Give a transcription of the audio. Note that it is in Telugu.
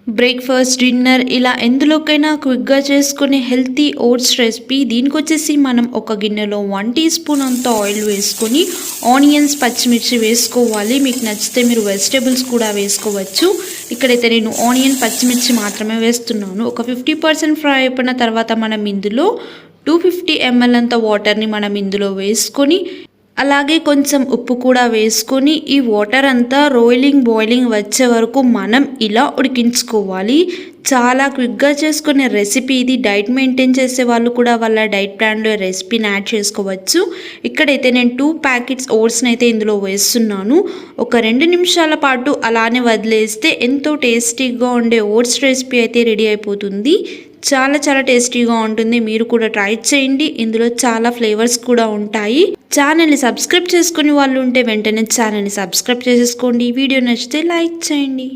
బ్రేక్ఫాస్ట్, డిన్నర్ ఇలా ఎందులోకైనా క్విక్‌గా చేసుకునే హెల్తీ ఓట్స్ రెసిపీ. దీనికొచ్చేసి మనం ఒక గిన్నెలో 1 టీ స్పూన్ అంత ఆయిల్ వేసుకొని ఆనియన్స్, పచ్చిమిర్చి వేసుకోవాలి. మీకు నచ్చితే మీరు వెజిటబుల్స్ కూడా వేసుకోవచ్చు. ఇక్కడైతే నేను ఆనియన్, పచ్చిమిర్చి మాత్రమే వేస్తున్నాను. ఒక 50% ఫ్రై అయిపోయిన తర్వాత మనం ఇందులో 250 ml అంత వాటర్‌ని మనం ఇందులో వేసుకొని అలాగే కొంచెం ఉప్పు కూడా వేసుకొని ఈ వాటర్ అంతా బాయిలింగ్ వచ్చే వరకు మనం ఇలా ఉడికించుకోవాలి. చాలా క్విక్‌గా చేసుకునే రెసిపీ ఇది. డైట్ మెయింటైన్ చేసే వాళ్ళు కూడా వాళ్ళ డైట్ ప్లాన్‌లో రెసిపీని యాడ్ చేసుకోవచ్చు. ఇక్కడైతే నేను 2 ప్యాకెట్స్ ఓట్స్‌ని అయితే ఇందులో వేస్తున్నాను. ఒక 2 నిమిషాల పాటు అలానే వదిలేస్తే ఎంతో టేస్టీగా ఉండే ఓట్స్ రెసిపీ అయితే రెడీ అయిపోతుంది. చాలా టేస్టీగా ఉంటుంది. మీరు కూడా ట్రై చేయండి. ఇందులో చాలా ఫ్లేవర్స్ కూడా ఉంటాయి. ఛానల్ని సబ్స్క్రైబ్ చేసుకుని వాళ్ళు ఉంటే వెంటనే ఛానల్ని సబ్స్క్రైబ్ చేసేసుకోండి. వీడియో నచ్చితే లైక్ చేయండి.